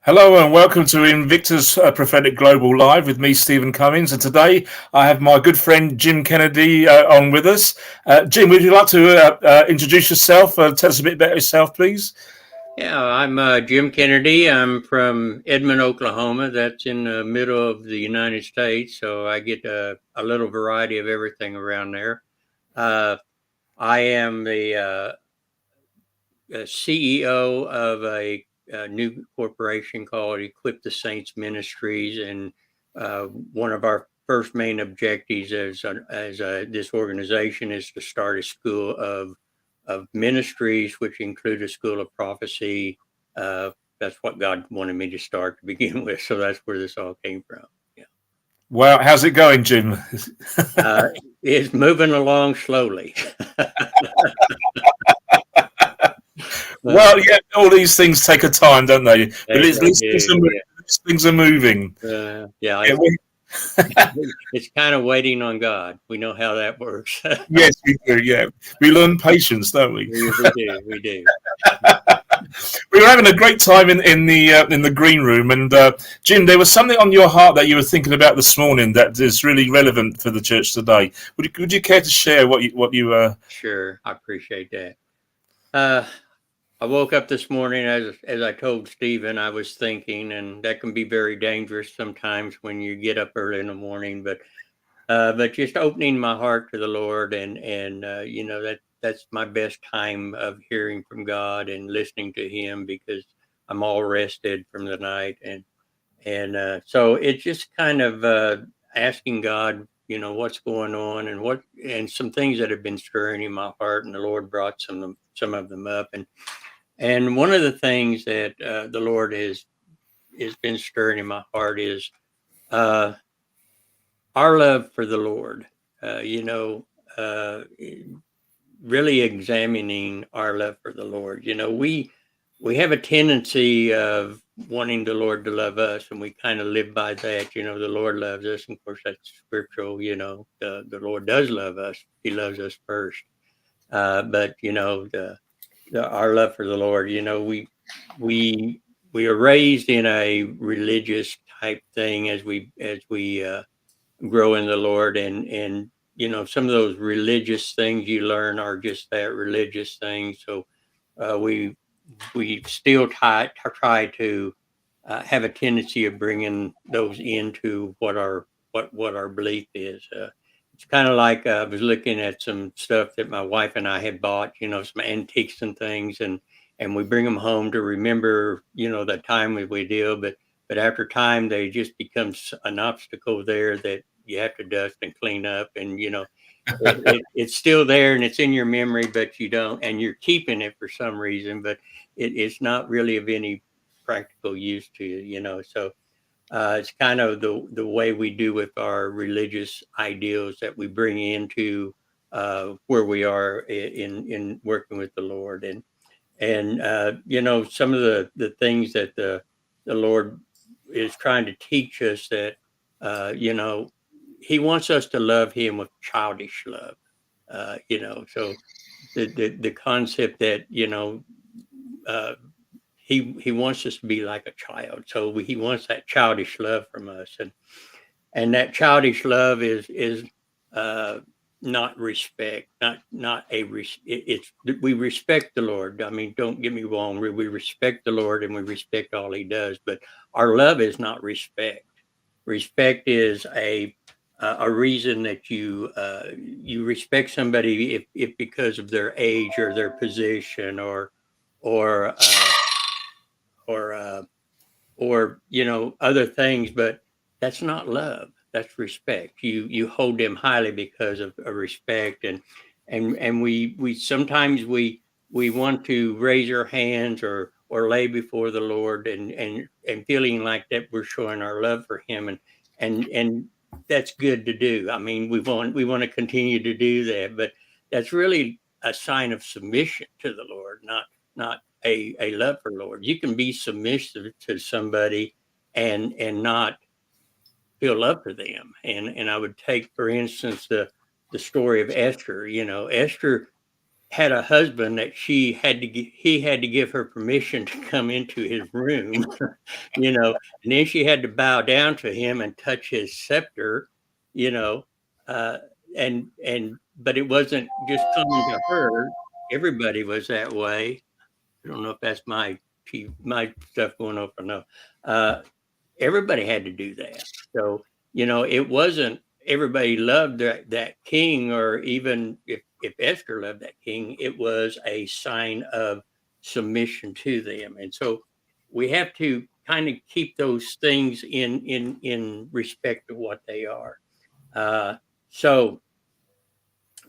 Hello and welcome to Invictus Prophetic Global Live with me, Stephen Cummins. And today I have my good friend Jim Kennedy on with us. Jim, would you like to introduce yourself? Tell us a bit about yourself, please. Yeah, I'm Jim Kennedy. I'm from Edmond, Oklahoma. That's in the middle of the United States, so I get a little variety of everything around there. Uh, I am the CEO of a new corporation called Equip the Saints Ministries, and one of our first main objectives as this organization is to start a school of ministries, which include a school of prophecy. That's what God wanted me to start to begin with, so that's where this all came from. Yeah, Well, how's it going, Jim? it's moving along slowly. Well, yeah, all these things take a time, don't they? But They at least do, things are moving. yeah. Yeah, It's kind of waiting on God. We know how that works. yes, we do. Yeah, we learn patience, don't we? We do. We were having a great time in the green room, and Jim, there was something on your heart that you were thinking about this morning that is really relevant for the church today. Would you care to share what you? Sure, I appreciate that. I woke up this morning as I told Stephen, I was thinking, and that can be very dangerous sometimes when you get up early in the morning. But just opening my heart to the Lord, and that's my best time of hearing from God and listening to Him, because I'm all rested from the night, and so it's just kind of asking God, what's going on, and some things that have been stirring in my heart, and the Lord brought some of them up, and one of the things that the Lord has been stirring in my heart is uh, our love for the Lord. Uh, you know, uh, really examining our love for the Lord. We have a tendency of wanting the Lord to love us, and we kind of live by that. The Lord loves us, and of course that's scriptural. The Lord does love us; He loves us first. But our love for the Lord. We we are raised in a religious type thing as we grow in the Lord, and some of those religious things you learn are just that, religious things. So we still try to have a tendency of bringing those into what our belief is. It's kind of like I was looking at some stuff that my wife and I had bought, some antiques and things, and we bring them home to remember, the time we did. But after time, they just become an obstacle there that you have to dust and clean up, and it's still there and it's in your memory, but you don't, and you're keeping it for some reason, but it's not really of any practical use to you, So it's kind of the way we do with our religious ideals that we bring into where we are in working with the Lord, and some of the things that the Lord is trying to teach us, that He wants us to love Him with childish love. So the concept that uh, he wants us to be like a child. So he wants that childish love from us, and that childish love is uh, not respect, not a it's we respect the Lord. I mean, don't get me wrong. We respect the Lord and we respect all He does, but our love is not respect. Respect is a reason that you respect somebody, if because of their age or their position, or or uh, or other things, but that's not love. That's respect. You hold them highly because of respect, and we sometimes we want to raise our hands or lay before the Lord, and feeling like that we're showing our love for Him, and that's good to do. I mean, we want to continue to do that, but that's really a sign of submission to the Lord, not a love for Lord. You can be submissive to somebody and not feel love for them. And I would take, for instance, the story of Esther. Esther had a husband that he had to give her permission to come into his room, you know, and then she had to bow down to him and touch his scepter, you know, uh, but it wasn't just coming to her. Everybody was that way. I don't know if that's my stuff going up or no. Uh, Everybody had to do that. So, it wasn't everybody loved that king, or even if Esther loved that king, it was a sign of submission to them. And so we have to kind of keep those things in respect of what they are. So,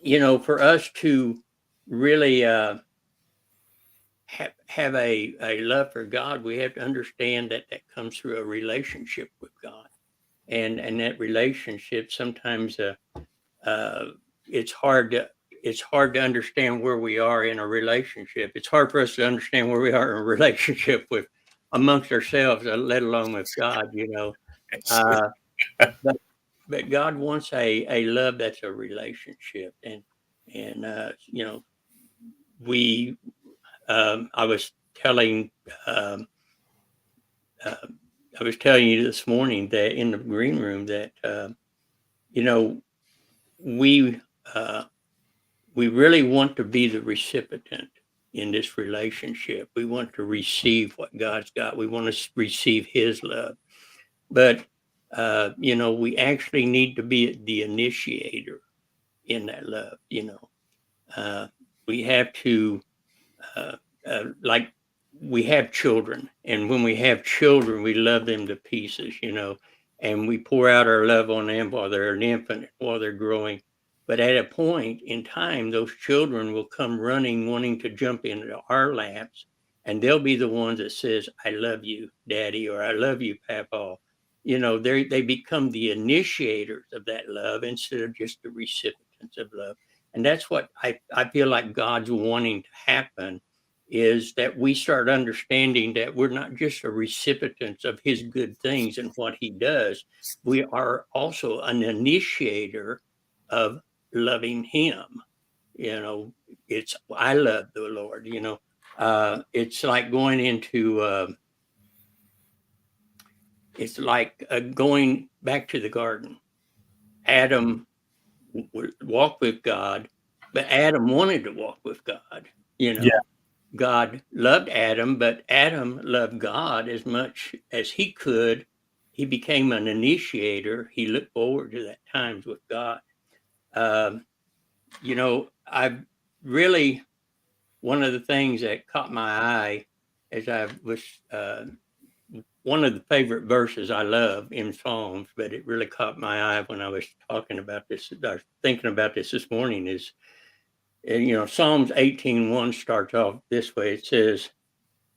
for us to really have a love for God, we have to understand that comes through a relationship with God, and that relationship sometimes it's hard to understand where we are in a relationship. It's hard for us to understand where we are in a relationship with amongst ourselves, let alone with God. But, but God wants a love that's a relationship, and we. I was telling um, uh, I was telling you this morning that in the green room that you know we uh, we really want to be the recipient in this relationship. We want to receive what God's got. We want to receive His love, but we actually need to be the initiator in that love. Uh, we have to uh, like we have children, and when we have children, we love them to pieces, and we pour out our love on them while they're an infant, while they're growing. But at a point in time, those children will come running, wanting to jump into our laps, and they'll be the ones that says, "I love you, Daddy," or "I love you, Papa." They become the initiators of that love instead of just the recipients of love. And that's what I feel like God's wanting to happen, is that we start understanding that we're not just a recipients of His good things and what He does. We are also an initiator of loving Him. It's, I love the Lord. It's like going into it's like going back to the garden. Adam walked with God, but Adam wanted to walk with God. Yeah. God loved Adam, but Adam loved God as much as he could. He became an initiator. He looked forward to that times with God. Um, I really, one of the things that caught my eye as I was one of the favorite verses I love in Psalms, but it really caught my eye when I was talking about this, or thinking about this morning, is, Psalms 18:1 starts off this way. It says,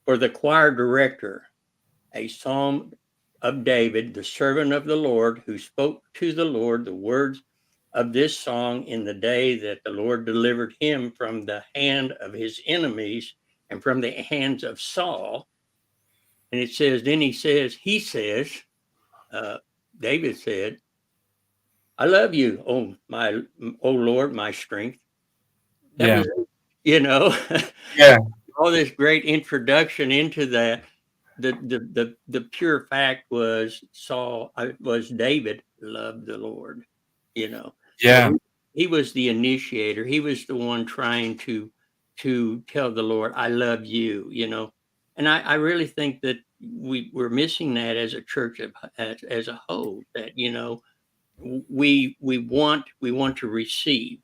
"For the choir director, a psalm of David, the servant of the Lord, who spoke to the Lord the words of this song in the day that the Lord delivered him from the hand of his enemies and from the hands of Saul." And it says, then he says, uh, David said, "I love you, oh Lord, my strength." That Yeah. was, you know, Yeah. all this great introduction into that. The pure fact was David loved the Lord, So Yeah. he was the initiator. He was the one trying to tell the Lord, "I love you," And I really think that we're missing that as a church as a whole. That we want to receive,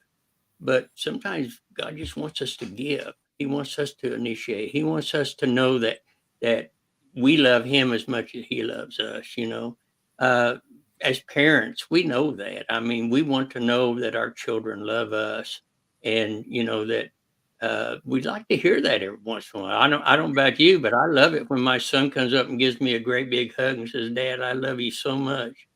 but sometimes God just wants us to give. He wants us to initiate. He wants us to know that we love Him as much as He loves us. Uh, as parents, we know that. I mean, we want to know that our children love us, and that we'd like to hear that every once in a while. I don't know about you, but I love it when my son comes up and gives me a great big hug and says, "Dad, I love you so much."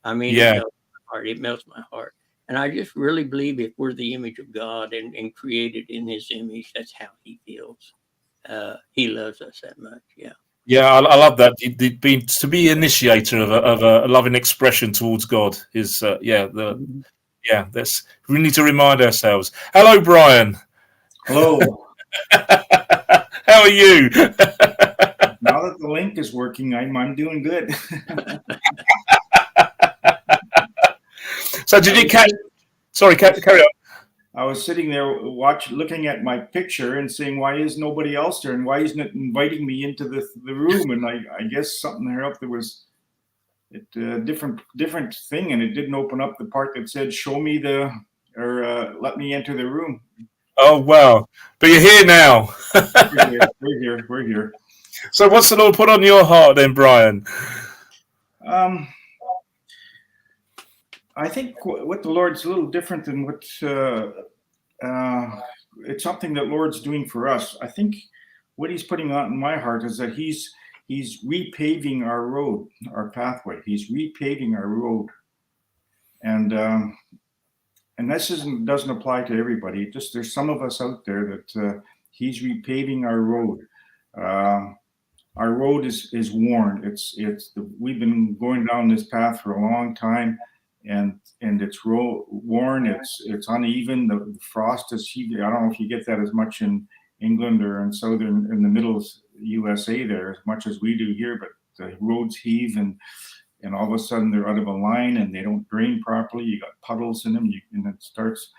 I mean, it Yeah. melts my heart. It melts my heart. And I just really believe if we're the image of God and created in His image, that's how He feels. He loves us that much. Yeah. Yeah, I love that. To be initiator of a loving expression towards God is Mhm. that's we need to remind ourselves. Hello, Brian. Hello. How are you? Now that the link is working, I'm doing good. So did you catch? Sorry, carry on. I was sitting there looking at my picture and saying, "Why is nobody else there? And why isn't it inviting me into the room?" And I guess something there was a different thing, and it didn't open up the part that said, "Show me let me enter the room." Oh wow! But you're here now. We're here. So what's the Lord put on your heart then, Brian? I think what the Lord's a little different than what it's something that Lord's doing for us. I think what He's putting on in my heart is that He's repaving our road, our pathway. He's repaving our road, and this doesn't apply to everybody. Just there's some of us out there that He's repaving our road. Our road is worn. We've been going down this path for a long time, and it's worn. It's uneven. The frost is heavy. I don't know if you get that as much in England or in the middle USA there as much as we do here, but the roads heave and all of a sudden they're out of a line and they don't drain properly. You got puddles in them, and it starts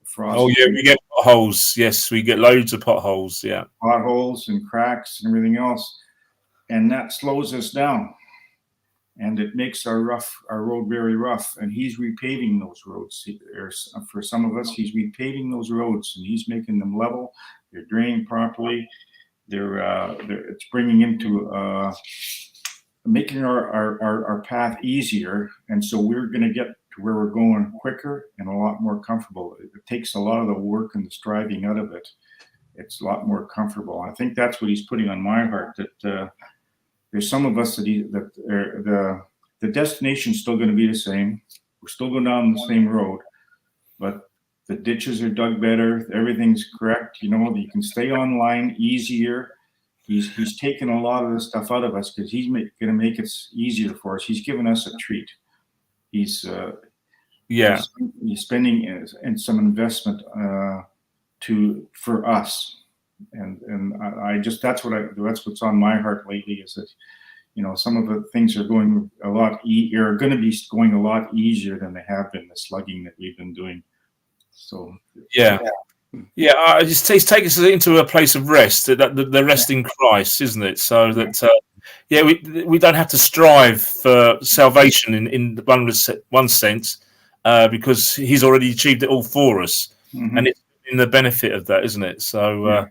frost. Oh yeah, we get potholes. Yes, we get loads of potholes. Yeah, potholes and cracks and everything else. And that slows us down, and it makes our road very rough. And He's repaving those roads. For some of us, He's repaving those roads, and He's making them level. They're draining properly. It's bringing into making our path easier, and so we're going to get to where we're going quicker and a lot more comfortable. It takes a lot of the work and the striving out of it. It's a lot more comfortable. I think that's what He's putting on my heart. That there's some of us that the destination's still going to be the same. We're still going down the same road, but the ditches are dug better. Everything's correct. You can stay online easier. He's taken a lot of the stuff out of us because He's going to make it easier for us. He's given us a treat. He's spending in some investment for us. And I just that's what's on my heart lately is that some of the things are going going to be going a lot easier than they have been, the slugging that we've been doing. So he's taken us into a place of rest, the rest in Christ, isn't it? So that we don't have to strive for salvation in one sense because He's already achieved it all for us, and it's in the benefit of that, isn't it? So.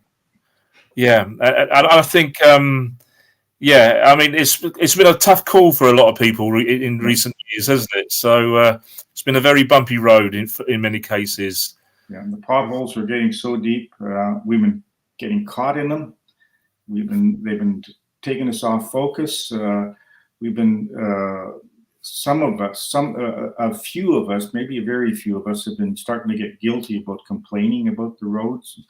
I think, I mean, it's been a tough call for a lot of people in recent years, hasn't it? So it's been a very bumpy road in many cases. Yeah, and the potholes are getting so deep. We've been getting caught in them. They've been taking us off focus. We've been a few of us, maybe a very few of us, have been starting to get guilty about complaining about the roads.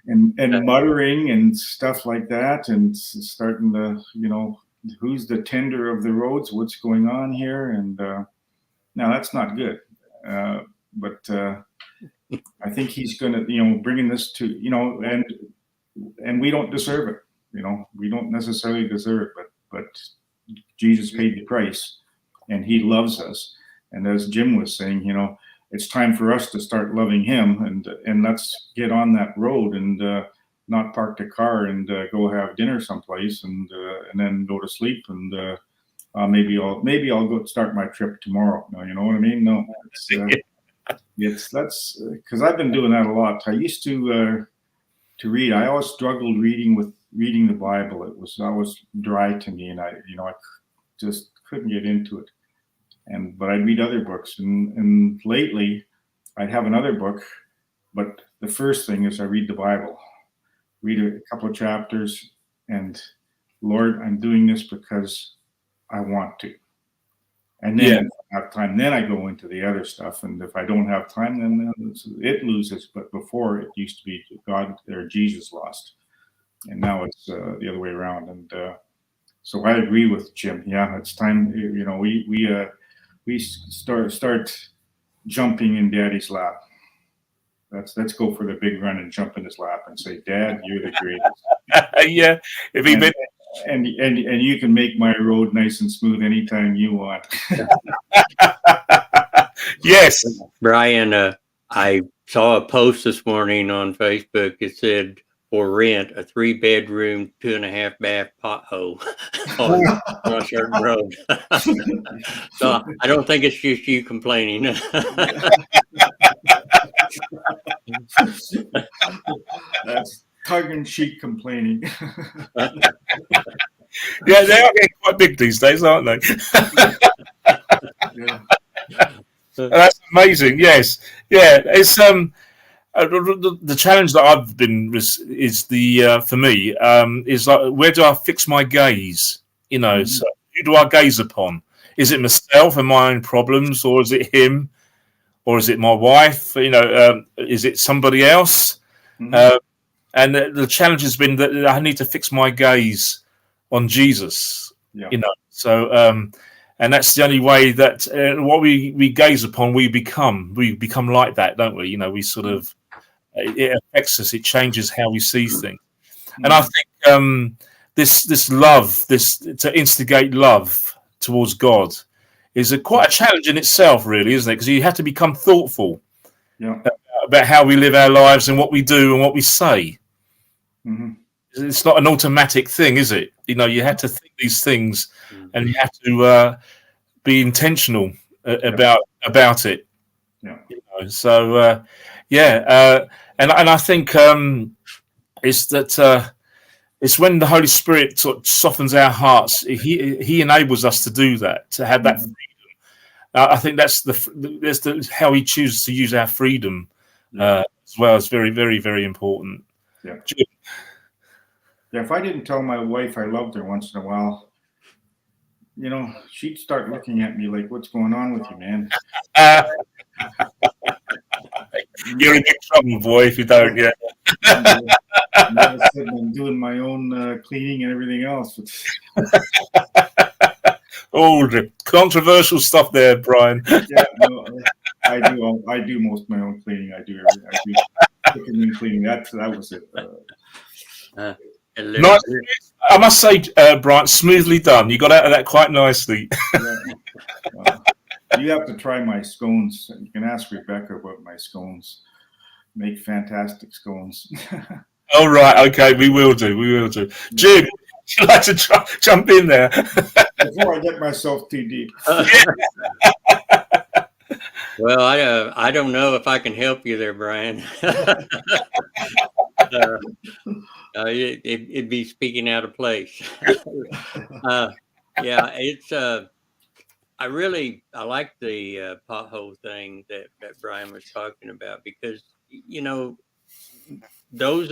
and muttering and stuff like that, and starting to, who's the tender of the roads? What's going on here? And now that's not good. But I think He's going to, bringing this to, and we don't deserve it. We don't necessarily deserve it, but Jesus paid the price, and He loves us. And as Jim was saying, it's time for us to start loving Him, and let's get on that road and not park the car and go have dinner someplace and then go to sleep and maybe I'll go start my trip tomorrow. No, you know what I mean? No, that's because I've been doing that a lot. I used to read. I always struggled reading the Bible. It was always dry to me, and I just couldn't get into it. But I'd read other books, and lately I'd have another book, but the first thing is I read the Bible, read a couple of chapters, and Lord, I'm doing this because I want to. And then if I have time, then I go into the other stuff. And if I don't have time, then it loses. But before, it used to be God or Jesus lost, and now it's the other way around. And so I agree with Jim. Yeah, it's time. We start jumping in Daddy's lap. let's go for the big run and jump in his lap and say, Dad, you're the greatest. Yeah, if he been and you can make my road nice and smooth anytime you want. yes. Brian, I saw a post this morning on Facebook. It said, for rent, a 3-bedroom, 2.5 bath pothole on a certain road. So I don't think it's just you complaining. That's tongue-in-cheek complaining. Yeah, they are getting quite big these days, aren't they? Yeah. That's amazing. Yes, yeah. It's the challenge that I've been is the for me is like, where do I fix my gaze? You know, so who do I gaze upon? Is it myself and my own problems, or is it him, or is it my wife? You know, is it somebody else? And the challenge has been that I need to fix my gaze on Jesus. Yeah. You know, so and that's the only way that what we gaze upon, we become like that, don't we? You know, we sort of it affects us. It changes how we see things. And I think this love, this to instigate love towards God, is quite a challenge in itself, really, isn't it? Because you have to become thoughtful about how we live our lives and what we do and what we say. It's not an automatic thing, is it? You know, you have to think these things, and you have to be intentional about it. Yeah. You know, so and I think it's that it's when the Holy Spirit sort of softens our hearts. He enables us to do that, to have that freedom. I think that's how He chooses to use our freedom as well. Is very, very, very important. Yeah. Yeah. If I didn't tell my wife I loved her once in a while, you know, she'd start looking at me like, "What's going on with you, man?" You're in big trouble, boy, if you don't. Yeah. And all of a sudden, I'm doing my own cleaning and everything else. Oh, the controversial stuff there, Brian. Yeah, no, I do most of my own cleaning. I do everything. I do cooking and cleaning. That was it. Nice. I must say, Brian, smoothly done. You got out of that quite nicely. You have to try my scones. You can ask Rebecca about my scones. Make fantastic scones. All right. Okay. We will do. Jim, would you like to jump in there? Before I get myself too deep. Well, I don't know if I can help you there, Brian. It'd be speaking out of place. Yeah, it's I like the pothole thing that Brian was talking about, because you know those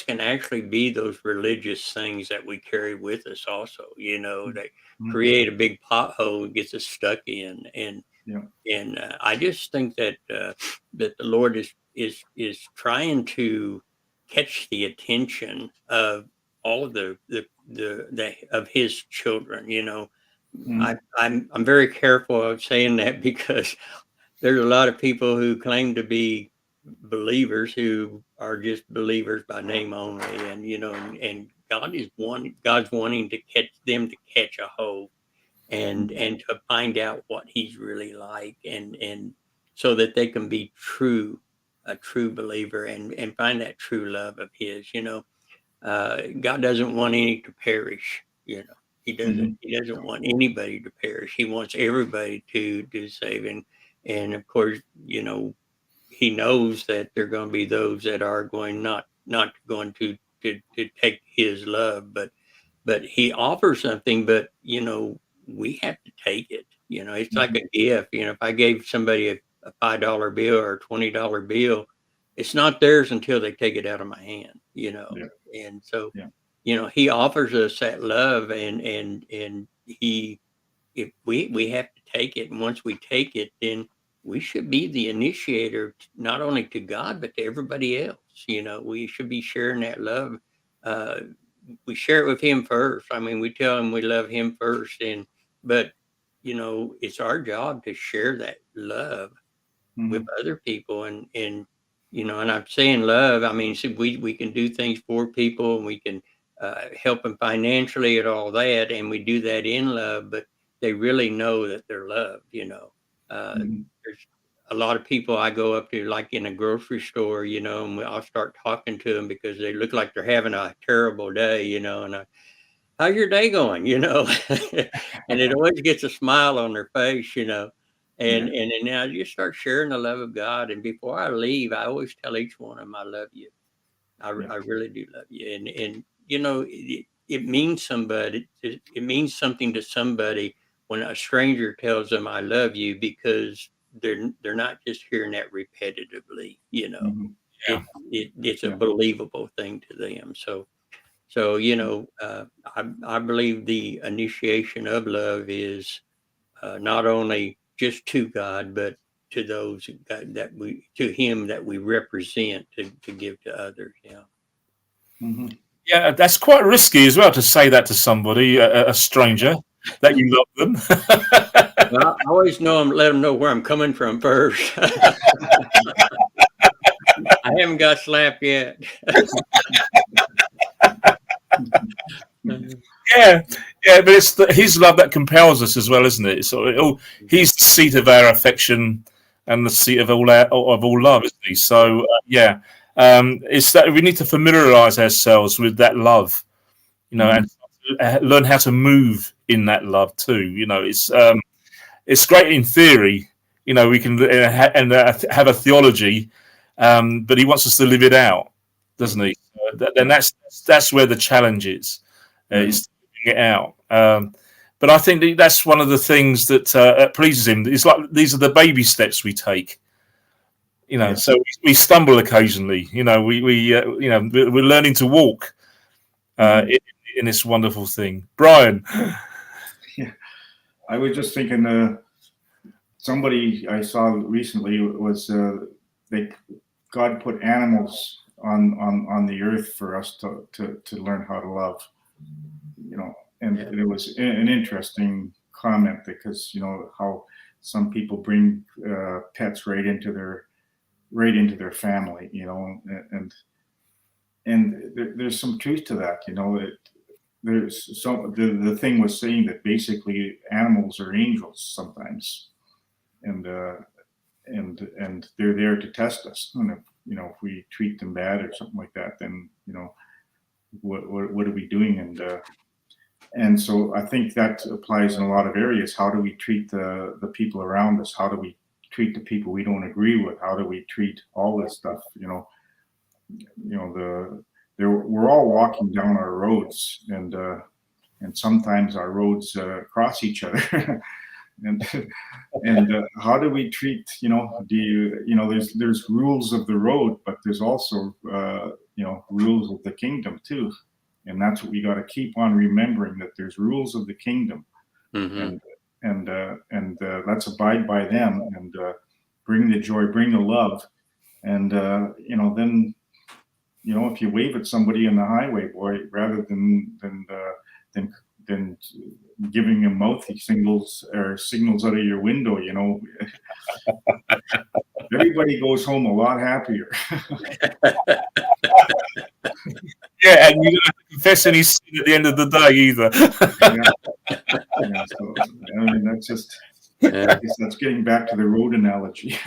can actually be those religious things that we carry with us also. You know, they create a big pothole and gets us stuck in, and I just think that that the Lord is trying to catch the attention of all of the of His children. You know, I'm very careful of saying that, because there's a lot of people who claim to be believers who are just believers by name only, and you know, and God's wanting to catch them, to catch a hold, and to find out what He's really like, and so that they can be a true believer, and find that true love of His. You know, God doesn't want any to perish. You know, He doesn't want anybody to perish. He wants everybody to save, and of course, you know, He knows that there are going to be those that are not going to take His love, but He offers something. But you know, we have to take it. You know, it's like a gift. You know, if I gave somebody a $5 bill or a $20 bill, it's not theirs until they take it out of my hand. You know, and so you know, He offers us that love, and if we have to take it, and once we take it, then we should be the initiator, not only to God, but to everybody else. You know, we should be sharing that love. We share it with Him first. I mean, we tell Him we love Him first, but you know, it's our job to share that love with other people, and you know, and I'm saying love. I mean, see, we can do things for people, and we can help them financially and all that, and we do that in love. But they really know that they're loved. You know, there's a lot of people I go up to, like in a grocery store, you know, and I'll start talking to them because they look like they're having a terrible day, you know, and how's your day going, you know? And it always gets a smile on their face, you know. And then I just start sharing the love of God. And before I leave, I always tell each one of them, I love you. I really do love you. And you know, it means somebody. It means something to somebody when a stranger tells them I love you, because they're not just hearing that repetitively. You know, it's a believable thing to them. So you know, I believe the initiation of love is not only just to God, but to those to Him that we represent to give to others. Yeah. Yeah, that's quite risky as well to say that to somebody, a stranger, that you love them. Well, I always let them know where I'm coming from first. I haven't got slapped yet. Yeah, but it's His love that compels us as well, isn't it? So He's the seat of our affection and the seat of all love, isn't He? So it's that we need to familiarize ourselves with that love, you know, and learn how to move in that love too. You know, it's great in theory. You know, we can have a theology, but He wants us to live it out, doesn't He? Then that's where the challenge is. Is living it out. But I think that's one of the things that pleases Him. It's like these are the baby steps we take. You know, so we stumble occasionally. You know, we're learning to walk in this wonderful thing. Brian. Yeah, I was just thinking. Somebody I saw recently was God put animals on the earth for us to learn how to love. You know, and it was an interesting comment, because you know how some people bring pets right into their family, you know, and there's some truth to that, you know. There's the thing was saying that basically animals are angels sometimes, and they're there to test us, and if we treat them bad or something like that, then you know what are we doing? And so I think that applies in a lot of areas. How do we treat the people around us? How do we treat the people we don't agree with? How do we treat all this stuff? You know, we're all walking down our roads, and sometimes our roads cross each other. and how do we treat? You know, there's rules of the road, but there's also rules of the kingdom too. And that's what we got to keep on remembering, that there's rules of the kingdom, and let's abide by them, and bring the joy, bring the love, and then if you wave at somebody in the highway, boy, rather than giving them mouthy signals out of your window, you know, everybody goes home a lot happier. Yeah, and you don't have to confess any sin at the end of the day either. So, I mean, that's just, I guess that's getting back to the road analogy.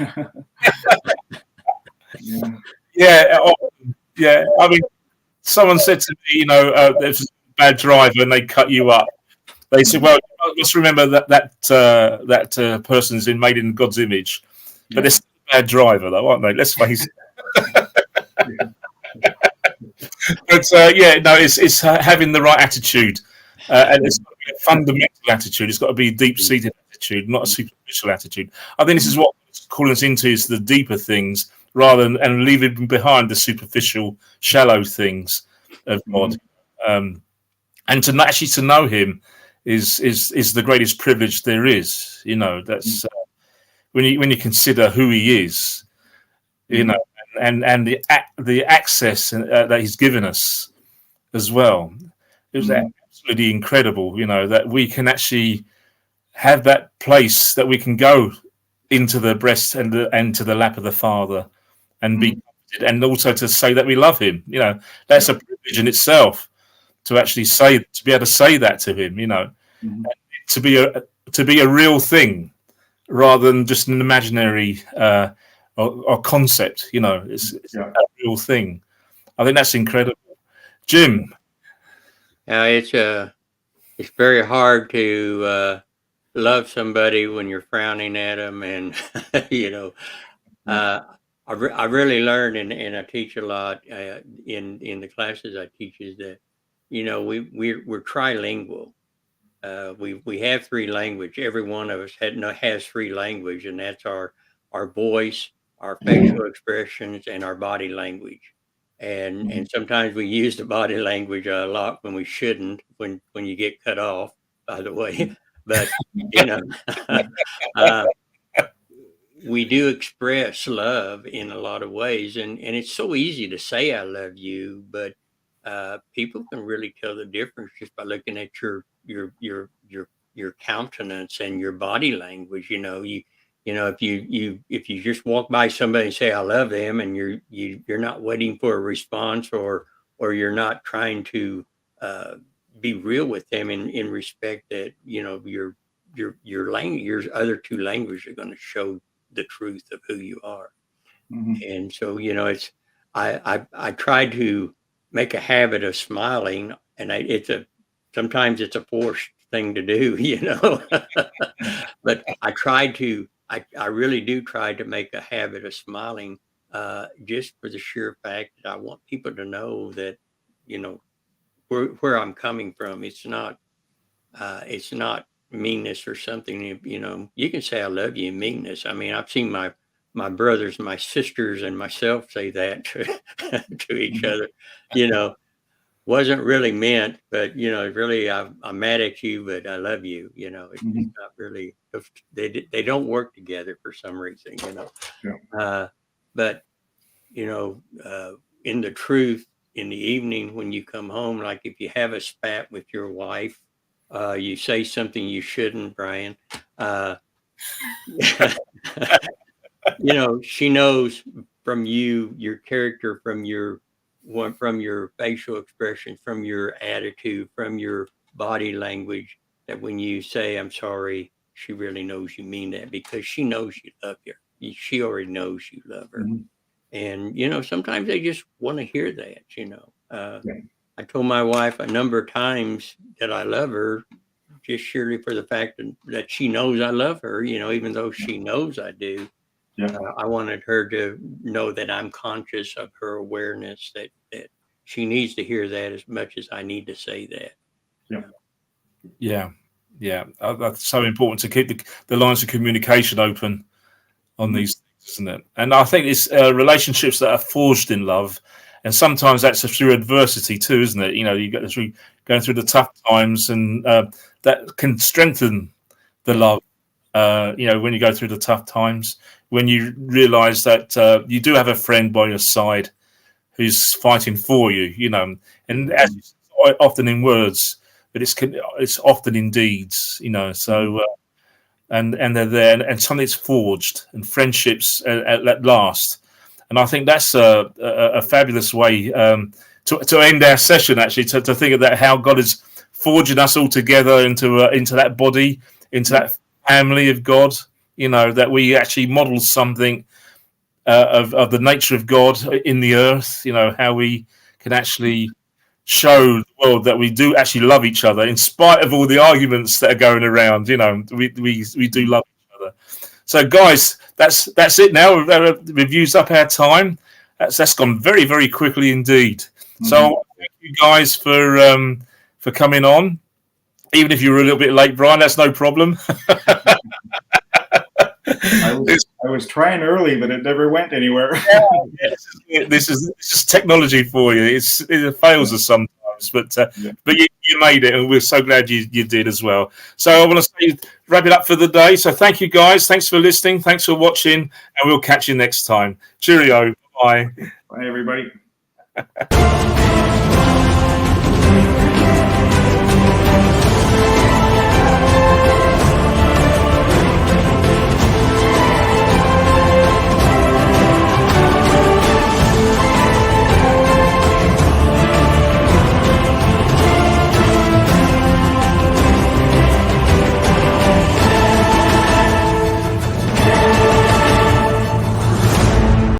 Yeah. I mean, someone said to me, there's a bad driver and they cut you up. They said, well, let's remember that person's made in God's image, but they're still a bad driver, though, aren't they? Let's face it. But it's having the right attitude, and it's got to be a fundamental attitude. It's got to be a deep-seated attitude, not a superficial attitude. I think this is what it's calling us into, is the deeper things, rather than and leaving behind the superficial, shallow things of God. And to know Him is the greatest privilege there is. You know, that's when you consider who He is. You know. And the access that He's given us as well. It was absolutely incredible, you know, that we can actually have that place that we can go into the breast and to the lap of the Father and be and also to say that we love him. That's a privilege in itself to actually to be able to say that to him. To be a real thing rather than just an imaginary or concept. It's a real thing. I think that's incredible. Jim. It's very hard to love somebody when you're frowning at them, and I really learned, and I teach a lot in the classes I teach, is that we're trilingual. We have three language. Every one of us has three language, and that's our voice, our facial expressions, and our body language. And sometimes we use the body language a lot when we shouldn't, when you get cut off, by the way. But we do express love in a lot of ways, and it's so easy to say I love you, but people can really tell the difference just by looking at your countenance and your body language. If you just walk by somebody and say I love them, and you're not waiting for a response, or you're not trying to be real with them in respect that your language, your other two languages are going to show the truth of who you are. And so it's I try to make a habit of smiling, and sometimes it's a forced thing to do, but I really do try to make a habit of smiling, just for the sheer fact that I want people to know that, where I'm coming from. It's not meanness or something. You can say I love you in meanness. I mean, I've seen my brothers, my sisters, and myself say that to each other. Wasn't really meant, but really, I'm mad at you, but I love you. It's not really. They don't work together for some reason. But in the truth, in the evening when you come home, like if you have a spat with your wife, you say something you shouldn't, Brian. She knows from you, your character, from your facial expression, from your attitude, from your body language, that when you say I'm sorry, she really knows you mean that, because she knows you love her. She already knows you love her. And sometimes they just want to hear that. I told my wife a number of times that I love her, just surely for the fact that she knows I love her, even though she knows I do. I wanted her to know that I'm conscious of her awareness, that she needs to hear that as much as I need to say that. That's so important to keep the lines of communication open on these things, isn't it? And I think it's relationships that are forged in love, and sometimes that's through adversity too, isn't it? You get through going through the tough times, and that can strengthen the love. When you go through the tough times, when you realize that you do have a friend by your side who's fighting for you, and as often in words, but it's often in deeds, so and they're there, and something's forged, and friendships at last. And I think that's a fabulous way to end our session, actually, to think of that, how God is forging us all together into that body, into that family of God, that we actually model something of the nature of God in the earth, how we can actually show the world that we do actually love each other in spite of all the arguments that are going around. We do love each other. So guys, that's it now. We've used up our time. That's gone very, very quickly indeed. So thank you guys for coming on. Even if you were a little bit late, Brian, that's no problem. I was trying early, but it never went anywhere. This is technology for you. It fails us sometimes, but you made it, and we're so glad you did as well. So I want to wrap it up for the day. So thank you guys. Thanks for listening. Thanks for watching, and we'll catch you next time. Cheerio. Bye. Bye, everybody.